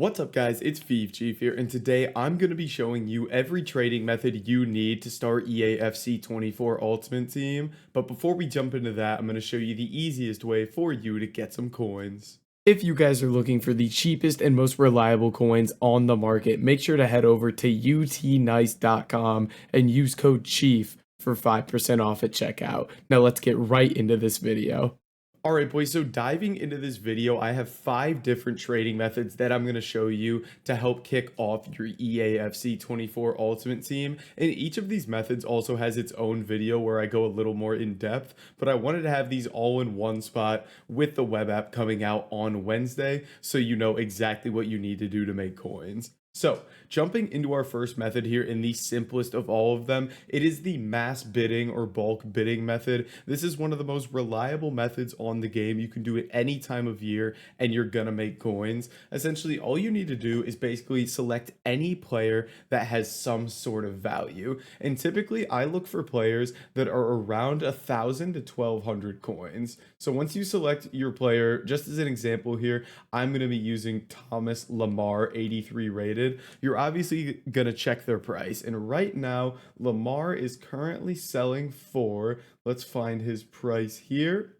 What's up guys, it's Chief here, and today I'm going to be showing you every trading method you need to start EAFC 24 Ultimate Team. But before we jump into that, I'm going to show you the easiest way for you to get some coins. If you guys are looking for the cheapest and most reliable coins on the market, make sure to head over to utnice.com and use code CHIEF for 5% off at checkout. Now let's get right into this video. Alright boys, so diving into this video, I have 5 different trading methods that I'm going to show you to help kick off your EAFC 24 Ultimate Team. And each of these methods also has its own video where I go a little more in depth, but I wanted to have these all in one spot with the web app coming out on Wednesday so you know exactly what you need to do to make coins. So, jumping into our first method here, in the simplest of all of them, it is the mass bidding or bulk bidding method. This is one of the most reliable methods on the game. You can do it any time of year and you're gonna make coins. Essentially, all you need to do is basically select any player that has some sort of value. And typically, I look for players that are around 1,000 to 1,200 coins. So once you select your player, just as an example here, I'm gonna be using Thomas Lamar, 83 rated. You're obviously going to check their price. And right now, Lamar is currently selling for, let's find his price here.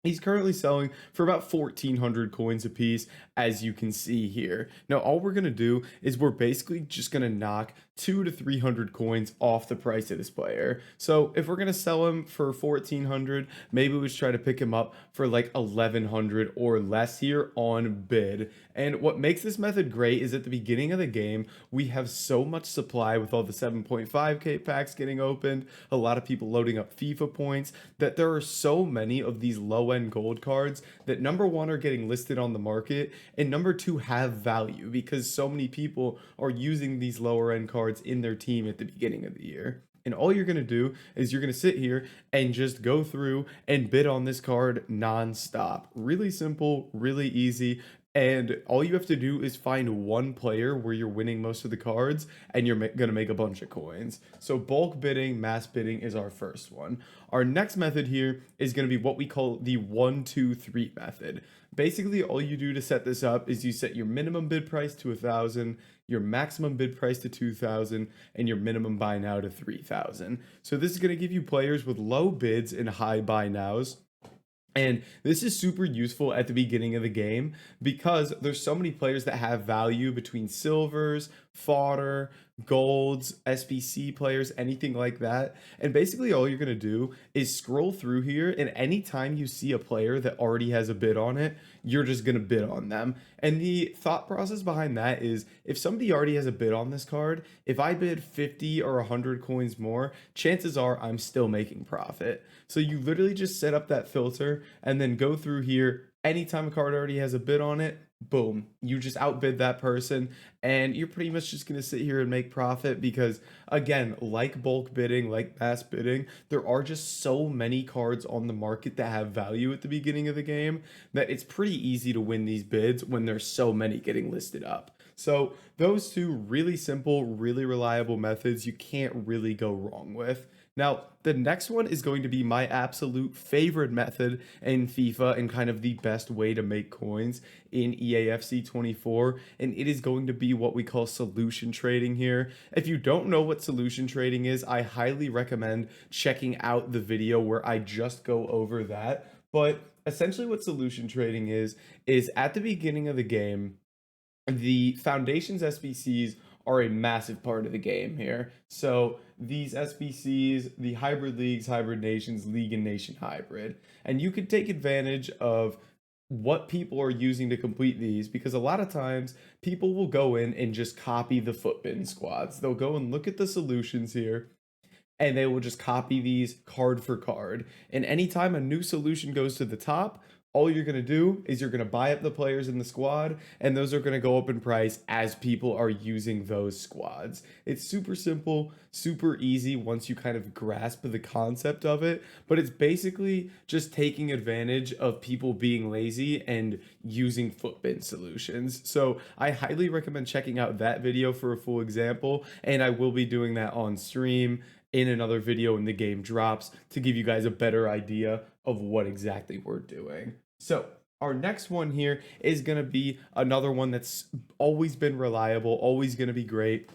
He's currently selling for about 1,400 coins a piece, as you can see here. Now, all we're going to do is we're basically just going to knock 200 to 300 coins off the price of this player. So if we're going to sell him for 1,400, maybe we should try to pick him up for like 1,100 or less here on bid. And what makes this method great is at the beginning of the game, we have so much supply with all the 7.5k packs getting opened, a lot of people loading up FIFA points, that there are so many of these low-end gold cards that number one are getting listed on the market, and number two have value because so many people are using these lower end cards in their team at the beginning of the year. And all you're going to do is you're going to sit here and just go through and bid on this card non-stop. Really simple, really easy. And all you have to do is find one player where you're winning most of the cards and you're going to make a bunch of coins. So bulk bidding, mass bidding is our first one. Our next method here is going to be what we call the 1, 2, 3 method. Basically, all you do to set this up is you set your minimum bid price to 1,000, your maximum bid price to 2,000, and your minimum buy now to 3,000. So this is going to give you players with low bids and high buy nows. And this is super useful at the beginning of the game because there's so many players that have value between silvers, fodder, golds, SBC players, anything like that. And basically all you're going to do is scroll through here, and anytime you see a player that already has a bid on it, you're just going to bid on them. And the thought process behind that is if somebody already has a bid on this card, if I bid 50 or 100 coins more, chances are I'm still making profit. So you literally just set up that filter and then go through here. Anytime a card already has a bid on it, boom, you just outbid that person and you're pretty much just going to sit here and make profit because, again, like bulk bidding, like mass bidding, there are just so many cards on the market that have value at the beginning of the game that it's pretty easy to win these bids when there's so many getting listed up. So those two really simple, really reliable methods you can't really go wrong with. Now, the next one is going to be my absolute favorite method in FIFA and kind of the best way to make coins in EAFC 24, and it is going to be what we call solution trading here. If you don't know what solution trading is, I highly recommend checking out the video where I just go over that. But essentially what solution trading is at the beginning of the game, the Foundation's SBCs are a massive part of the game here. So these SBCs, the hybrid leagues, hybrid nations, league and nation hybrid, and you could take advantage of what people are using to complete these because a lot of times people will go in and just copy the footbin squads. They'll go and look at the solutions here and they will just copy these card for card. And anytime a new solution goes to the top, all you're going to do is you're going to buy up the players in the squad, and those are going to go up in price as people are using those squads. It's super simple, super easy once you kind of grasp the concept of it, but it's basically just taking advantage of people being lazy and using footbin solutions. So I highly recommend checking out that video for a full example, and I will be doing that on stream in another video when the game drops to give you guys a better idea of what exactly we're doing. So Our next one here is going to be another one that's always been reliable, always going to be great.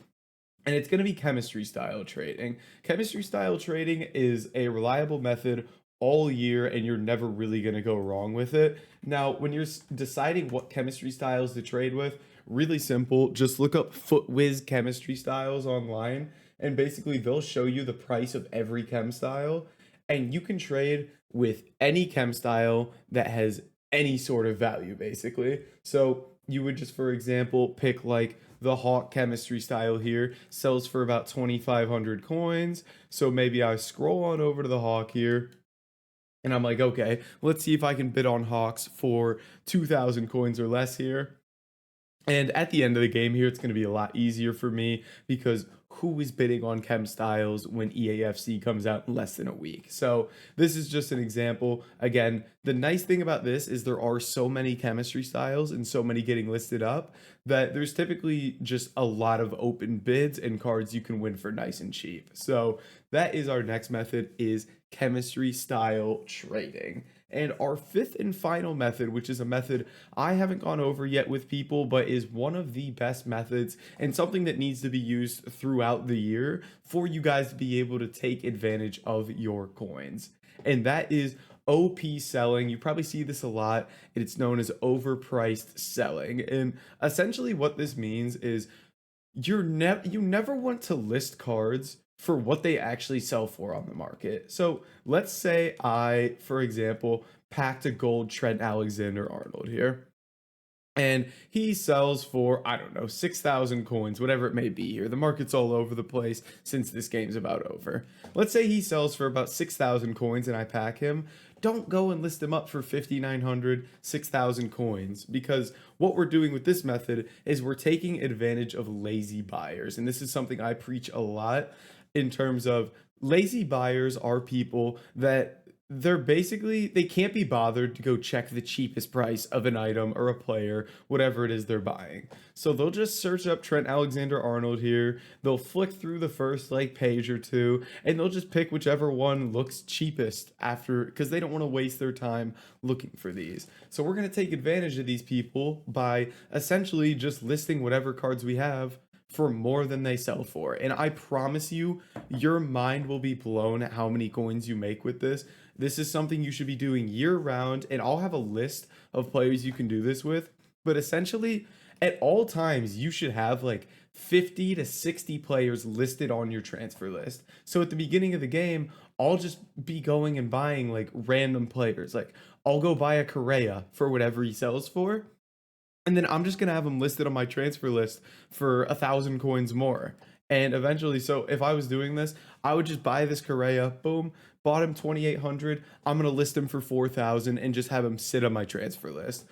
And it's going to be chemistry style trading. Chemistry style trading is a reliable method all year, and you're never really going to go wrong with it. Now, when you're deciding what chemistry styles to trade with, really simple. Just look up FootWiz chemistry styles online, and basically they'll show you the price of every chem style. And you can trade with any chem style that has any sort of value, basically. So you would just, for example, pick like the Hawk chemistry style here, sells for about 2,500 coins. So maybe I scroll on over to the Hawk here, and I'm like, okay, let's see if I can bid on Hawks for 2,000 coins or less here. And at the end of the game here, it's going to be a lot easier for me because who is bidding on chem styles when EAFC comes out in less than a week? So this is just an example. Again, the nice thing about this is there are so many chemistry styles and so many getting listed up that there's typically just a lot of open bids and cards you can win for nice and cheap. So that is our next method, is chemistry style trading. And our fifth and final method, which is a method I haven't gone over yet with people, but is one of the best methods and something that needs to be used throughout the year for you guys to be able to take advantage of your coins. And that is OP selling. You probably see this a lot. It's known as overpriced selling. And essentially what this means is you never want to list cards for what they actually sell for on the market. So let's say I, for example, packed a gold Trent Alexander-Arnold here, and he sells for, I don't know, 6,000 coins, whatever it may be here. The market's all over the place since this game's about over. Let's say he sells for about 6,000 coins and I pack him. Don't go and list him up for 5,900, 6,000 coins, because what we're doing with this method is we're taking advantage of lazy buyers. And this is something I preach a lot in terms of lazy buyers are people that they can't be bothered to go check the cheapest price of an item or a player, whatever it is they're buying. So they'll just search up Trent Alexander-Arnold here. They'll flick through the first like page or two, and they'll just pick whichever one looks cheapest after, because they don't want to waste their time looking for these. So we're going to take advantage of these people by essentially just listing whatever cards we have for more than they sell for. And I promise you, your mind will be blown at how many coins you make with this. This is something you should be doing year round, and I'll have a list of players you can do this with. But essentially, at all times, you should have like 50 to 60 players listed on your transfer list. So at the beginning of the game, I'll just be going and buying like random players. Like I'll go buy a Correa for whatever he sells for, and then I'm just gonna have them listed on my transfer list for 1,000 coins more. And eventually, so if I was doing this, I would just buy this Correa, boom, bought him 2,800. I'm gonna list him for 4,000 and just have him sit on my transfer list.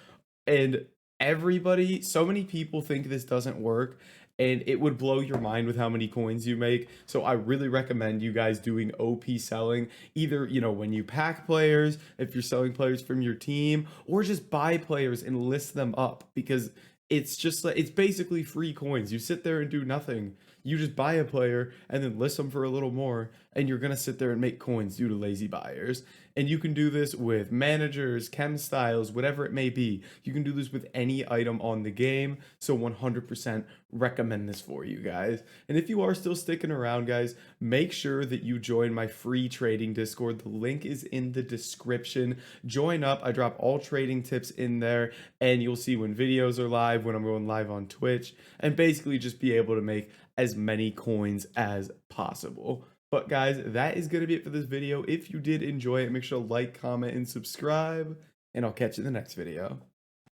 And everybody, so many people think this doesn't work, and it would blow your mind with how many coins you make. So I really recommend you guys doing OP selling, either, when you pack players, if you're selling players from your team, or just buy players and list them up, because it's just like, it's basically free coins. You sit there and do nothing. You just buy a player and then list them for a little more, and you're going to sit there and make coins due to lazy buyers. And you can do this with managers, chem styles, whatever it may be. You can do this with any item on the game. So 100% recommend this for you guys. And if you are still sticking around, guys, make sure that you join my free trading Discord. The link is in the description. Join up. I drop all trading tips in there, and you'll see when videos are live, when I'm going live on Twitch, and basically just be able to make as many coins as possible. But guys, that is going to be it for this video. If you did enjoy it, make sure to like, comment, and subscribe, and I'll catch you in the next video.